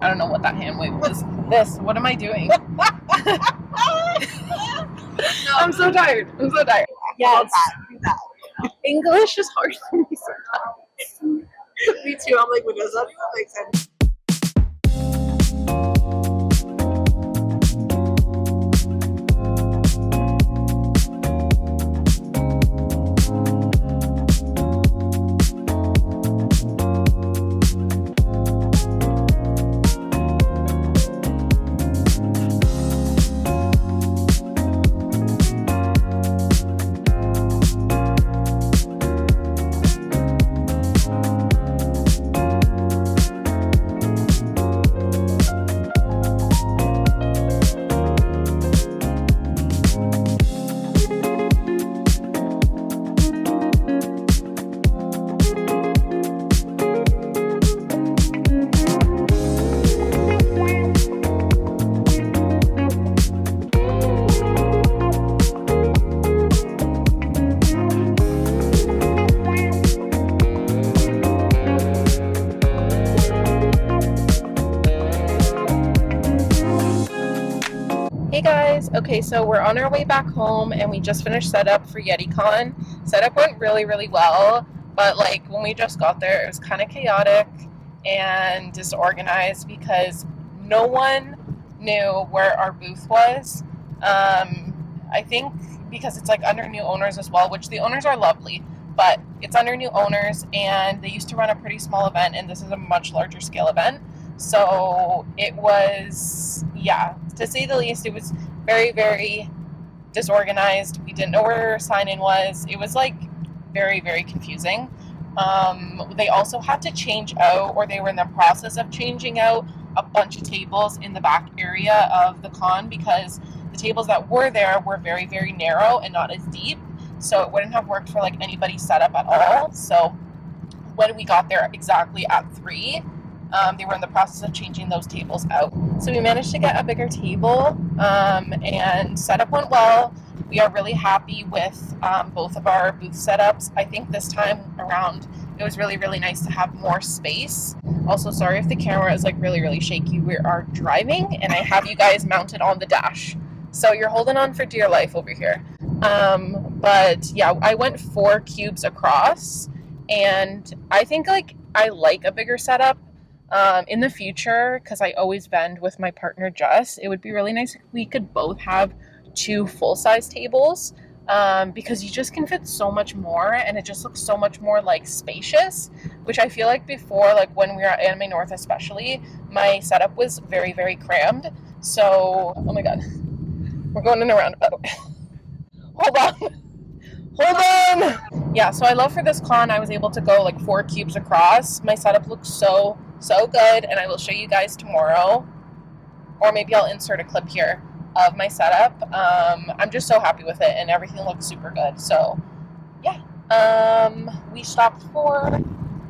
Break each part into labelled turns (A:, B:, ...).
A: I don't know what that hand wave was. This, what am I doing? I'm so tired. Yes. English is hard for me sometimes.
B: Me too. I'm like, what does that even make sense?
A: Hey guys, okay, so we're on our way back home and we just finished setup for yeticon. Setup went really well, but like when we just got there, it was kind of chaotic and disorganized because no one knew where our booth was. I think because it's like under new owners as well, which the owners are lovely, but it's under new owners and they used to run a pretty small event and this is a much larger scale event. So it was, yeah, to say the least, it was very disorganized. We didn't know where our sign-in was. It was like very confusing. They also had to change out, or they were in the process of changing out, a bunch of tables in the back area of the con because the tables that were there were very narrow and not as deep. So it wouldn't have worked for like anybody's setup at all. So when we got there exactly at 3, they were in the process of changing those tables out. So we managed to get a bigger table and setup went well. We are really happy with both of our booth setups. I think this time around it was really nice to have more space. Also, sorry if the camera is like really shaky. We are driving and I have you guys mounted on the dash. So you're holding on for dear life over here. But yeah, I went 4 cubes across and I think like I like a bigger setup. In the future, because I always vend with my partner Jess, it would be really nice if we could both have 2 full-size tables because you just can fit so much more and it just looks so much more like spacious, which I feel like before, like when we were at Anime North especially, my setup was very crammed. So, oh my god, we're going in a roundabout. Hold on. Yeah, so I love for this con I was able to go like 4 cubes across. My setup looks so good and I will show you guys tomorrow, or maybe I'll insert a clip here of my setup. I'm just so happy with it and everything looks super good. So yeah, we stopped for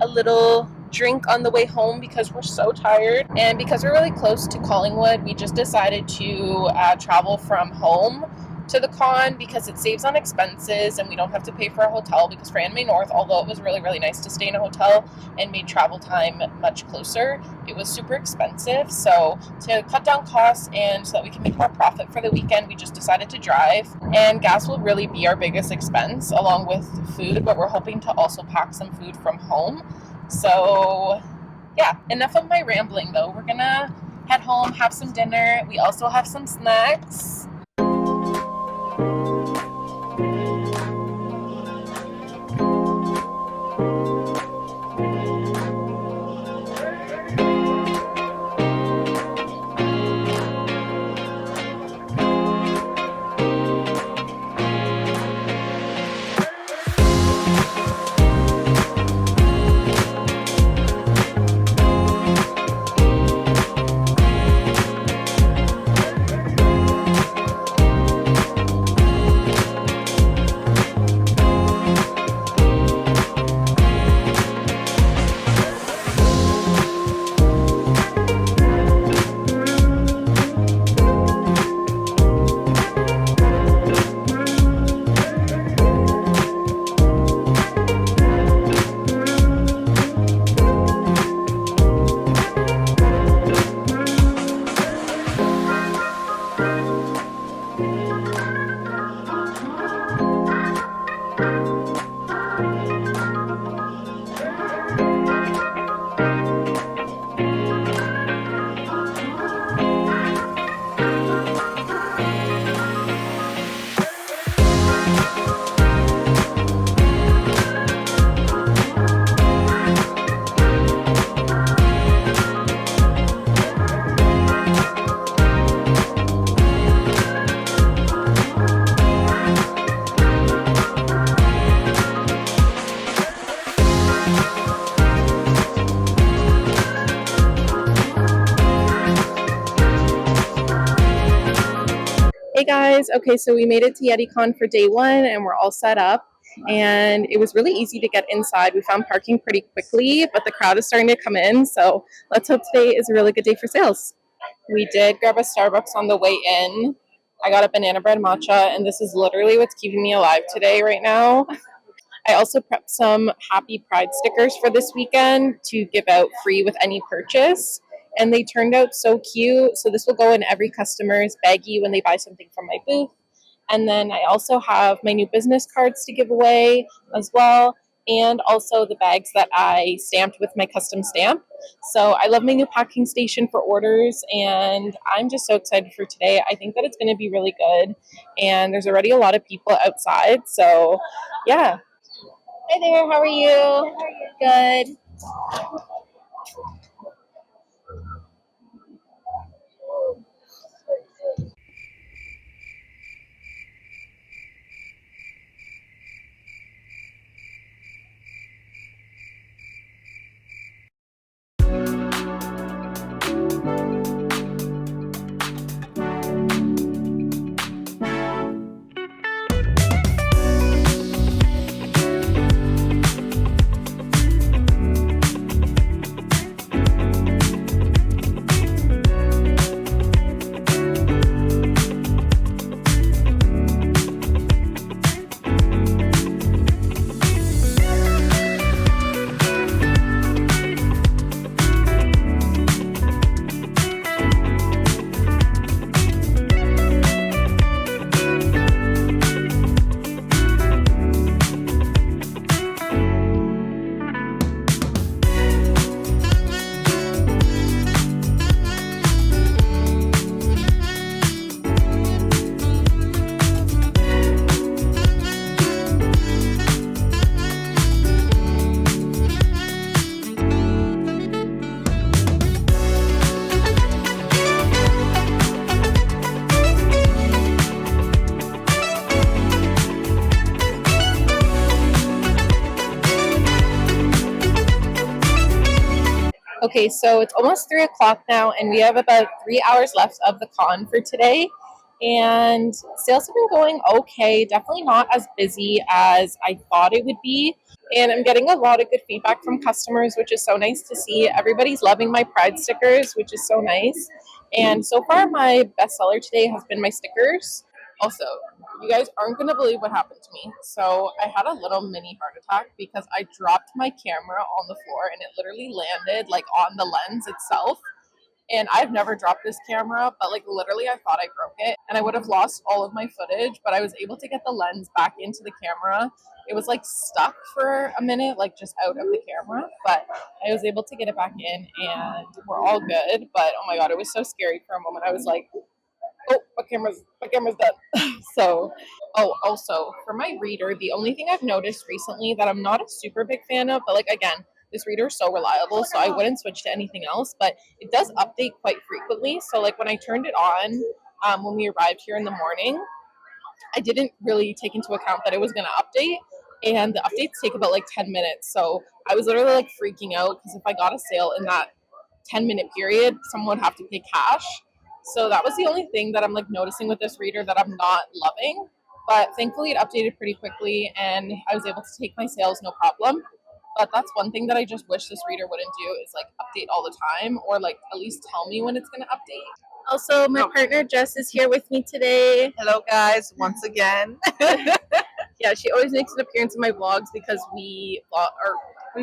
A: a little drink on the way home because we're so tired, and because we're really close to Collingwood, we just decided to travel from home to the con because it saves on expenses and we don't have to pay for a hotel, because for Anime North, although it was really nice to stay in a hotel and made travel time much closer, it was super expensive. So to cut down costs and so that we can make more profit for the weekend, we just decided to drive, and gas will really be our biggest expense along with food, but we're hoping to also pack some food from home. So yeah, enough of my rambling though. We're gonna head home, have some dinner. We also have some snacks. Hey guys, okay, so we made it to yeticon for day one and we're all set up. And it was really easy to get inside. We found parking pretty quickly, but the crowd is starting to come in. So let's hope today is a really good day for sales. We did grab a Starbucks on the way in. I got a banana bread matcha, and this is literally what's keeping me alive today, right now. I also prepped some Happy Pride stickers for this weekend to give out free with any purchase. And they turned out so cute. So this will go in every customer's baggie when they buy something from my booth. And then I also have my new business cards to give away as well. And also the bags that I stamped with my custom stamp. So I love my new packing station for orders. And I'm just so excited for today. I think that it's going to be really good. And there's already a lot of people outside. So yeah. Hi there, how are you? Good. Okay, so it's almost 3 o'clock now, and we have about 3 hours left of the con for today. And sales have been going okay, definitely not as busy as I thought it would be. And I'm getting a lot of good feedback from customers, which is so nice to see. Everybody's loving my Pride stickers, which is so nice. And so far, my best seller today has been my stickers. Also, you guys aren't going to believe what happened to me. So I had a little mini heart attack because I dropped my camera on the floor and it literally landed like on the lens itself. And I've never dropped this camera, but like literally I thought I broke it and I would have lost all of my footage, but I was able to get the lens back into the camera. It was like stuck for a minute, like just out of the camera, but I was able to get it back in and we're all good. But oh my God, it was so scary for a moment. I was like, oh, my camera's done. So, oh, also for my reader, the only thing I've noticed recently that I'm not a super big fan of, but like again, this reader is so reliable, so I wouldn't switch to anything else, but it does update quite frequently. So like when I turned it on, when we arrived here in the morning, I didn't really take into account that it was going to update. And the updates take about like 10 minutes. So I was literally like freaking out because if I got a sale in that 10-minute period, someone would have to pay cash. So that was the only thing that I'm like noticing with this reader that I'm not loving. But thankfully, it updated pretty quickly and I was able to take my sales no problem. But that's one thing that I just wish this reader wouldn't do is like update all the time or like at least tell me when it's going to update. Also, my partner Jess is here with me today.
B: Hello, guys, once again.
A: Yeah, she always makes an appearance in my vlogs because we've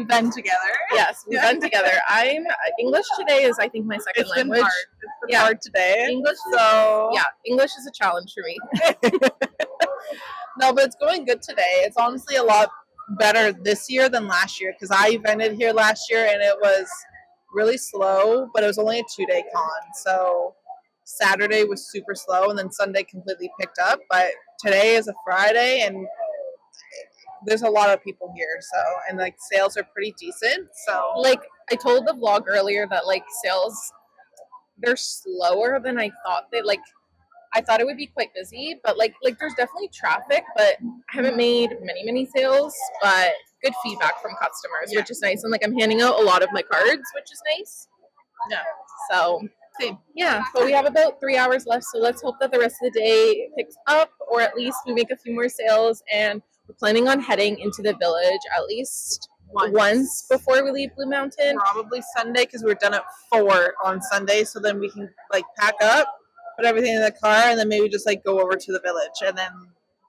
B: been together.
A: Yes, we've been together. English today is I think my second language.
B: It's been hard today.
A: English is a challenge for me.
B: No, but it's going good today. It's honestly a lot better this year than last year because I evented here last year and it was really slow, but it was only a 2-day con. So Saturday was super slow and then Sunday completely picked up. But today is a Friday and there's a lot of people here. So, and like sales are pretty decent. So,
A: like I told the vlog earlier that like sales, they're slower than I thought. I thought it would be quite busy, but like there's definitely traffic, but I haven't made many sales, but good feedback from customers, which is nice. And like I'm handing out a lot of my cards, which is nice.
B: yeah.
A: So
B: Same.
A: Yeah, but we have about 3 hours left, so let's hope that the rest of the day picks up, or at least we make a few more sales. And we're planning on heading into the village at least once before we leave Blue Mountain.
B: Probably Sunday because we're done at 4 on Sunday, so then we can like pack up, put everything in the car, and then maybe just like go over to the village and then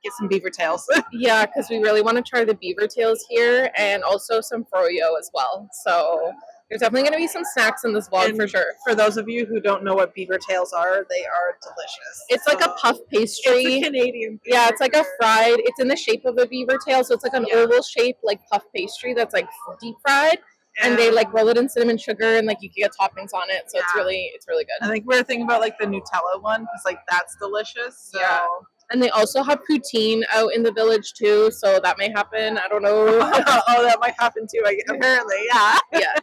B: get some beaver tails.
A: Yeah, because we really want to try the beaver tails here and also some froyo as well. So there's definitely going to be some snacks in this vlog for sure.
B: For those of you who don't know what beaver tails are, they are delicious.
A: It's like a puff pastry.
B: It's a Canadian thing.
A: Yeah, it's like a fried, it's in the shape of a beaver tail, so it's like an oval shape like puff pastry that's like deep fried. And they like roll it in cinnamon sugar and like you can get toppings on it. So it's really good.
B: I think we're thinking about like the Nutella one because like that's delicious. So.
A: Yeah. And they also have poutine out in the village too, so that may happen. I don't know.
B: Oh, that might happen too. Apparently, yeah.
A: Yeah.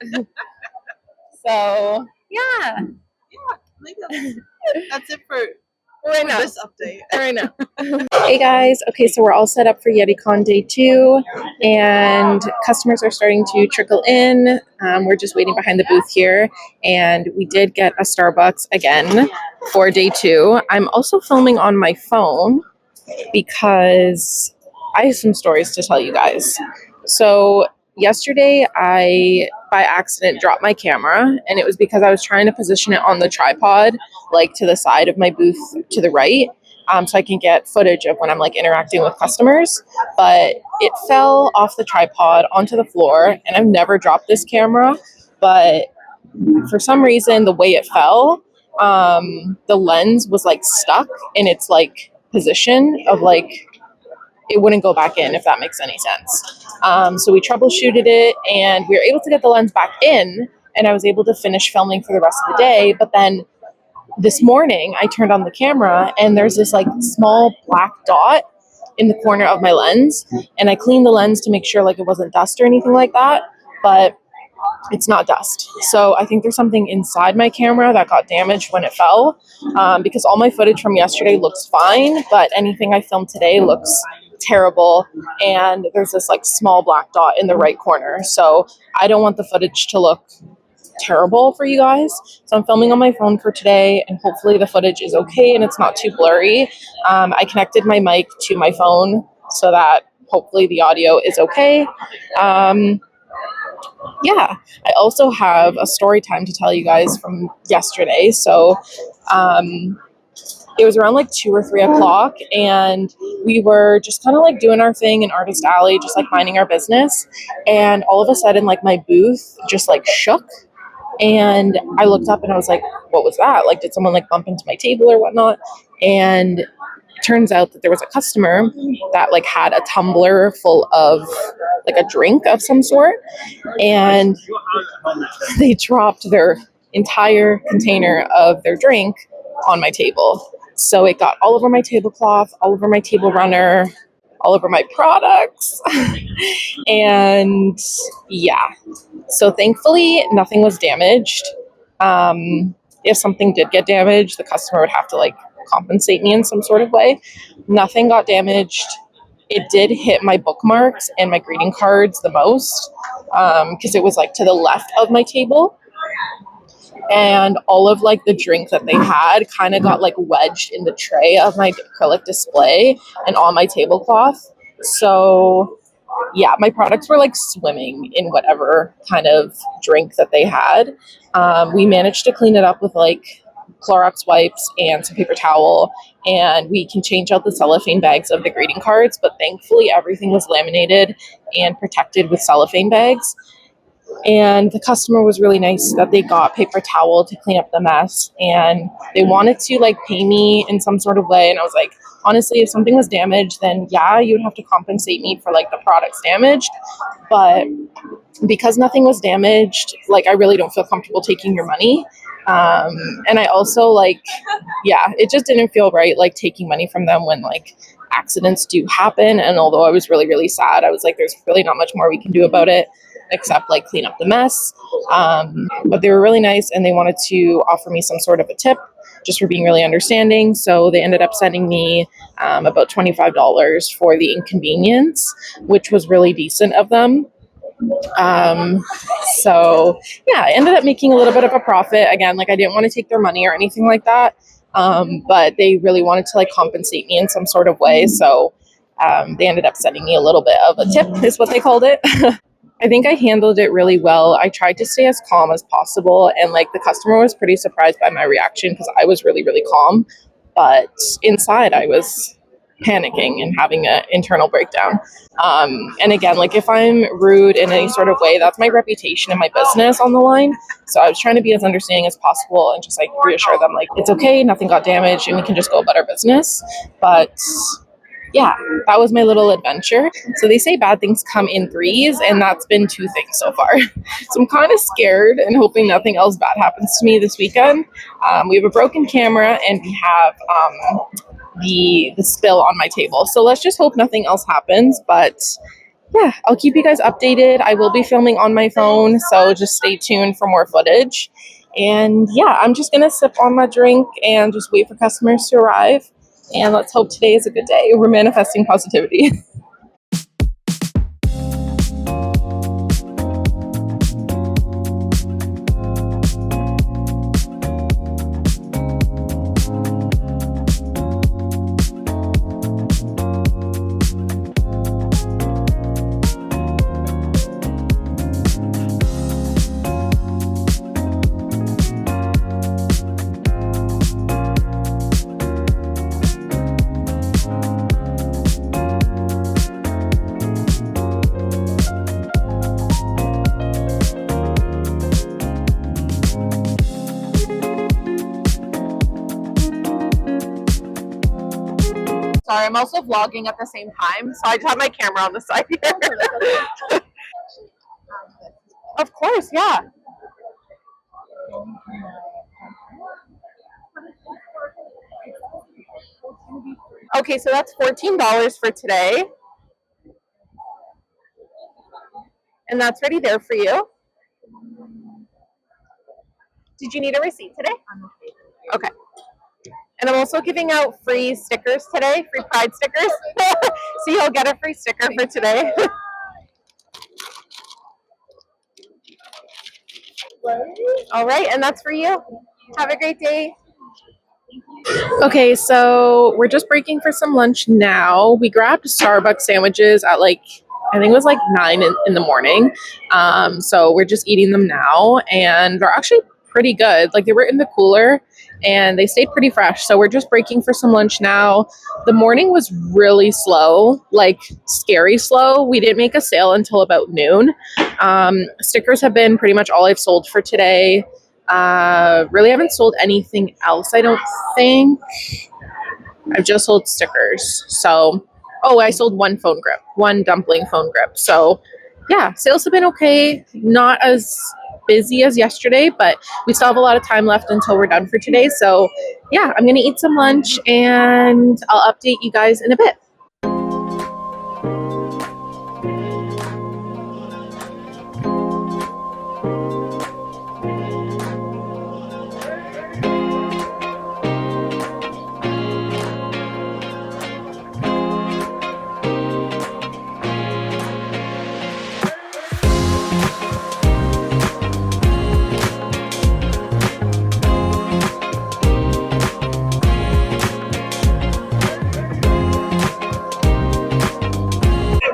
A: So yeah.
B: That's it for
A: right now.
B: This update.
A: Right now. Hey guys. Okay, so we're all set up for yeticon day 2, and customers are starting to trickle in. We're just waiting behind the booth here, and we did get a Starbucks again for day 2. I'm also filming on my phone because I have some stories to tell you guys. So yesterday I by accident dropped my camera, and it was because I was trying to position it on the tripod like to the side of my booth to the right, so I can get footage of when I'm like interacting with customers. But it fell off the tripod onto the floor, and I've never dropped this camera, but for some reason the way it fell, the lens was like stuck in its like position of like it wouldn't go back in, if that makes any sense. So we troubleshooted it, and we were able to get the lens back in, and I was able to finish filming for the rest of the day. But then this morning I turned on the camera, and there's this like small black dot in the corner of my lens, and I cleaned the lens to make sure like it wasn't dust or anything like that, but it's not dust. So I think there's something inside my camera that got damaged when it fell, because all my footage from yesterday looks fine, but anything I filmed today looks terrible, and there's this like small black dot in the right corner. So I don't want the footage to look terrible for you guys, so I'm filming on my phone for today, and hopefully the footage is okay and it's not too blurry. I connected my mic to my phone so that hopefully the audio is okay. Yeah, I also have a story time to tell you guys from yesterday. So it was around like 2 or 3 o'clock, and we were just kind of like doing our thing in Artist Alley, just like minding our business. And all of a sudden, like my booth just like shook, and I looked up and I was like, what was that? Like, did someone like bump into my table or whatnot? And it turns out that there was a customer that like had a tumbler full of like a drink of some sort, and they dropped their entire container of their drink on my table. So it got all over my tablecloth, all over my table runner, all over my products. And yeah, so thankfully nothing was damaged. If something did get damaged, the customer would have to like compensate me in some sort of way. Nothing got damaged. It did hit my bookmarks and my greeting cards the most, because it was like to the left of my table. And all of like the drink that they had kind of got like wedged in the tray of my acrylic display and on my tablecloth. So yeah, my products were like swimming in whatever kind of drink that they had. We managed to clean it up with like Clorox wipes and some paper towel, and we can change out the cellophane bags of the greeting cards, but thankfully everything was laminated and protected with cellophane bags. And the customer was really nice that they got paper towel to clean up the mess, and they wanted to like pay me in some sort of way. And I was like, honestly, if something was damaged, then yeah, you would have to compensate me for like the products damaged. But because nothing was damaged, like I really don't feel comfortable taking your money. And I also like, yeah, it just didn't feel right like taking money from them when like accidents do happen. And although I was really, really sad, I was like, there's really not much more we can do about it except like clean up the mess. But they were really nice, and they wanted to offer me some sort of a tip just for being really understanding. So they ended up sending me about $25 for the inconvenience, which was really decent of them. Um, so yeah, I ended up making a little bit of a profit. Again, like I didn't want to take their money or anything like that. But they really wanted to like compensate me in some sort of way. So they ended up sending me a little bit of a tip, is what they called it. I think I handled it really well. I tried to stay as calm as possible, and like the customer was pretty surprised by my reaction because I was really, really calm. But inside, I was panicking and having an internal breakdown. And again, like if I'm rude in any sort of way, that's my reputation and my business on the line. So I was trying to be as understanding as possible and just like reassure them, like, it's okay, nothing got damaged, and we can just go about our business. But yeah, that was my little adventure. So they say bad things come in threes, and that's been two things so far. So I'm kind of scared and hoping nothing else bad happens to me this weekend. We have a broken camera, and we have the spill on my table. So let's just hope nothing else happens. But yeah, I'll keep you guys updated. I will be filming on my phone, so just stay tuned for more footage. And yeah, I'm just gonna sip on my drink and just wait for customers to arrive. And let's hope today is a good day. We're manifesting positivity. Sorry, I'm also vlogging at the same time, so I just have my camera on the side here. Of course, yeah. Okay, so that's $14 for today, and that's already there for you. Did you need a receipt today? Okay. And I'm also giving out free stickers today, free Pride stickers. So you'll get a free sticker for today. All right, and that's for you. Have a great day. Okay, so we're just breaking for some lunch now. We grabbed Starbucks sandwiches at like, I think it was like 9 in the morning. So we're just eating them now, and they're actually pretty good. Like they were in the cooler and they stayed pretty fresh. So we're just breaking for some lunch now. The morning was really slow, like scary slow. We didn't make a sale until about noon. Stickers have been pretty much all I've sold for today. Really haven't sold anything else, I don't think. I've just sold stickers. So, oh, I sold one phone grip, one dumpling phone grip. So, yeah, sales have been okay. Not as busy as yesterday, but we still have a lot of time left until we're done for today. So, yeah, I'm going to eat some lunch and I'll update you guys in a bit.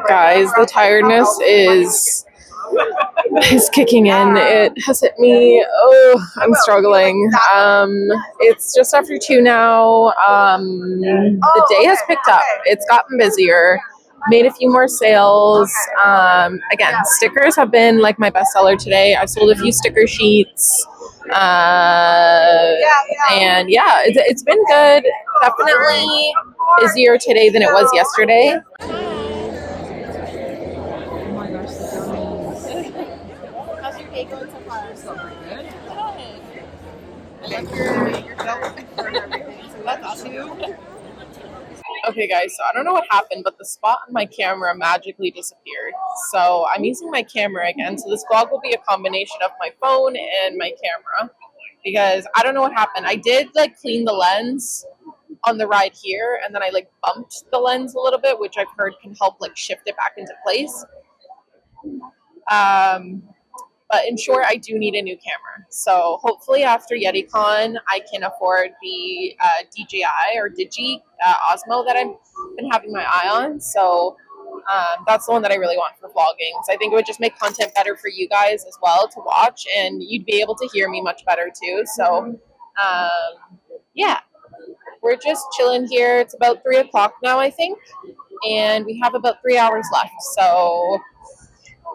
A: Guys, the tiredness is kicking in. It has hit me. Oh, I'm struggling. It's just after 2 now. The day has picked up. It's gotten busier. Made a few more sales. Again, stickers have been like my best seller today. I sold a few sticker sheets. And yeah, it's been good. Definitely busier today than it was yesterday. How's your day going so far? So good. I like your belt and everything, so that's awesome. Okay, guys, so I don't know what happened, but the spot on my camera magically disappeared. So I'm using my camera again. So this vlog will be a combination of my phone and my camera because I don't know what happened. I did like clean the lens on the ride here, and then I like bumped the lens a little bit, which I've heard can help like shift it back into place. But in short, I do need a new camera. So hopefully after yeticon, I can afford the DJI or Digi Osmo that I've been having my eye on. So that's the one that I really want for vlogging. So I think it would just make content better for you guys as well to watch, and you'd be able to hear me much better too. So yeah, we're just chilling here. It's about 3 o'clock now, I think, and we have about 3 hours left. So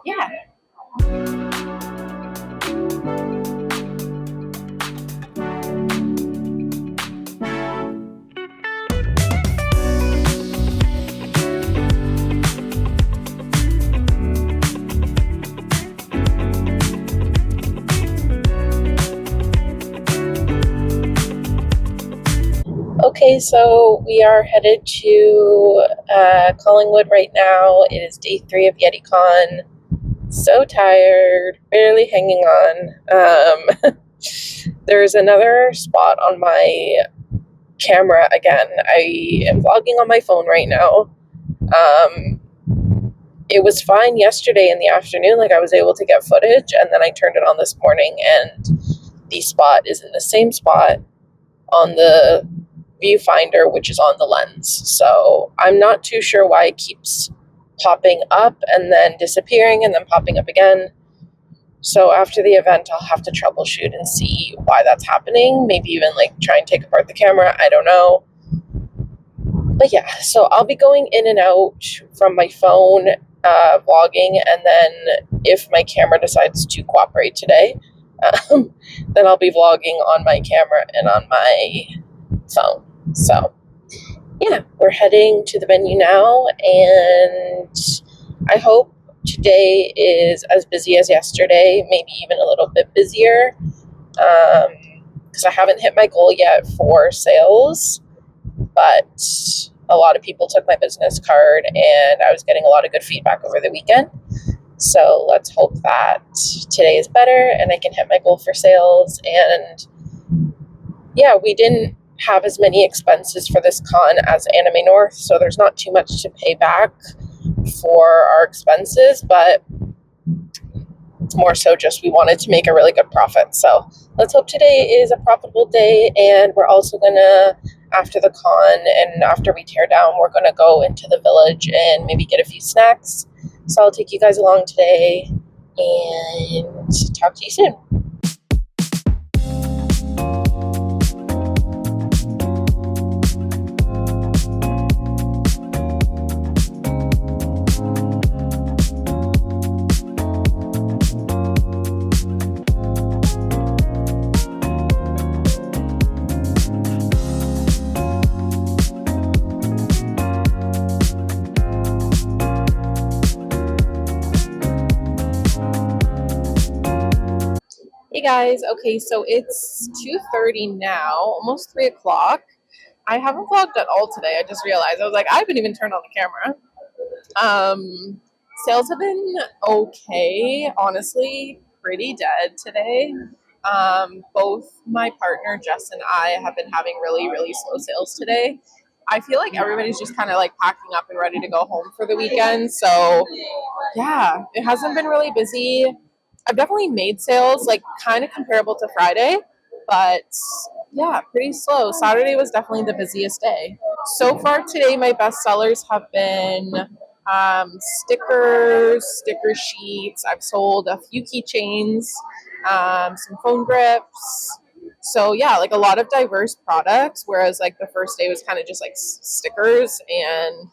A: yeah. Okay, so we are headed to Collingwood right now. It is day 3 of yeticon. So tired, barely hanging on. There's another spot on my camera again. I am vlogging on my phone right now. It was fine yesterday in the afternoon, like I was able to get footage, and then I turned it on this morning, and the spot is in the same spot on the viewfinder, which is on the lens. So I'm not too sure why it keeps popping up and then disappearing and then popping up again. So after the event, I'll have to troubleshoot and see why that's happening. Maybe even like try and take apart the camera. I don't know. But yeah, so I'll be going in and out from my phone, vlogging, and then if my camera decides to cooperate today, then I'll be vlogging on my camera and on my phone. So yeah, we're heading to the venue now, and I hope today is as busy as yesterday, maybe even a little bit busier, because I haven't hit my goal yet for sales, but a lot of people took my business card and I was getting a lot of good feedback over the weekend. So let's hope that today is better and I can hit my goal for sales. And yeah, we didn't have as many expenses for this con as Anime North, so there's not too much to pay back for our expenses, but it's more so just we wanted to make a really good profit. So let's hope today is a profitable day, and we're also gonna, after the con and after we tear down, we're gonna go into the village and maybe get a few snacks. So I'll take you guys along today and talk to you soon. Hey guys, okay, so it's 2:30 now, almost 3 o'clock. I haven't vlogged at all today. I just realized. I was like, I haven't even turned on the camera. Sales have been okay, honestly, pretty dead today. Both my partner, Jess, and I have been having really, really slow sales today. I feel like everybody's just kind of like packing up and ready to go home for the weekend. So yeah, it hasn't been really busy. I've definitely made sales like kind of comparable to Friday, but yeah, pretty slow. Saturday was definitely the busiest day. So far today, my best sellers have been stickers, sticker sheets. I've sold a few keychains, some phone grips. So yeah, like a lot of diverse products, whereas like the first day was kind of just like stickers, and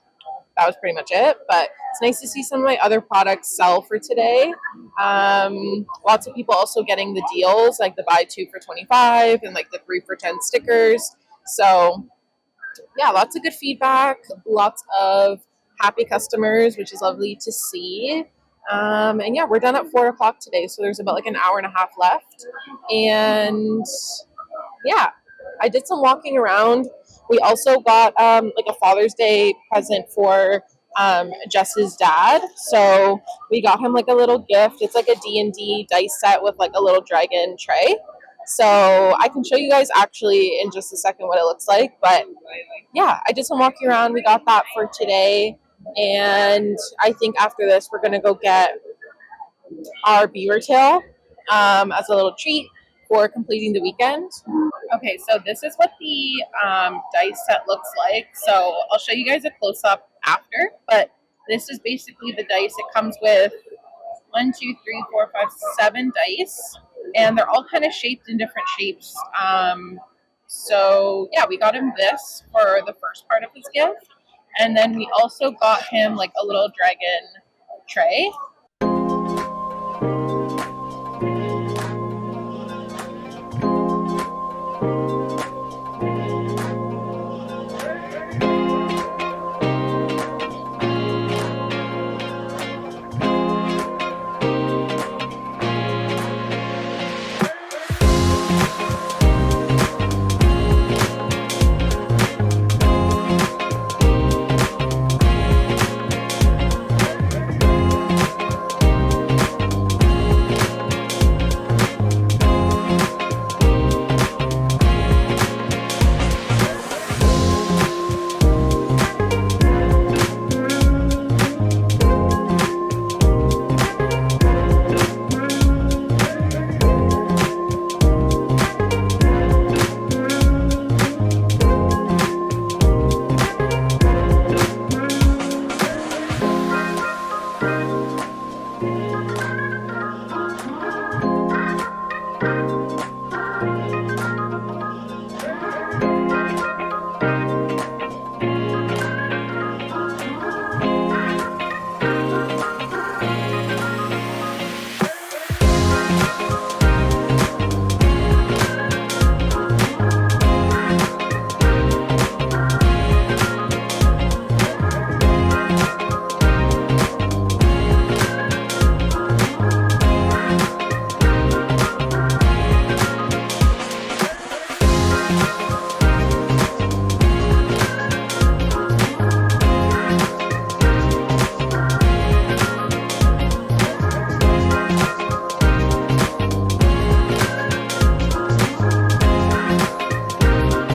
A: that was pretty much it. But it's nice to see some of my other products sell for today. Lots of people also getting the deals, like the buy 2 for 25 and like the 3 for 10 stickers. So yeah, lots of good feedback, lots of happy customers, which is lovely to see. And yeah, we're done at 4 o'clock today, so there's about like an hour and a half left. And yeah, I did some walking around. We also got like a Father's Day present for Jess's dad. So we got him like a little gift. It's like a D&D dice set with like a little dragon tray. So I can show you guys actually in just a second what it looks like. But yeah, I did some walking around. We got that for today. And I think after this, we're going to go get our beaver tail as a little treat for completing the weekend. Okay, so this is what the dice set looks like. So I'll show you guys a close up after, but this is basically the dice. It comes with 7 dice, and they're all kind of shaped in different shapes. So yeah, we got him this for the first part of his gift, and then we also got him like a little dragon tray.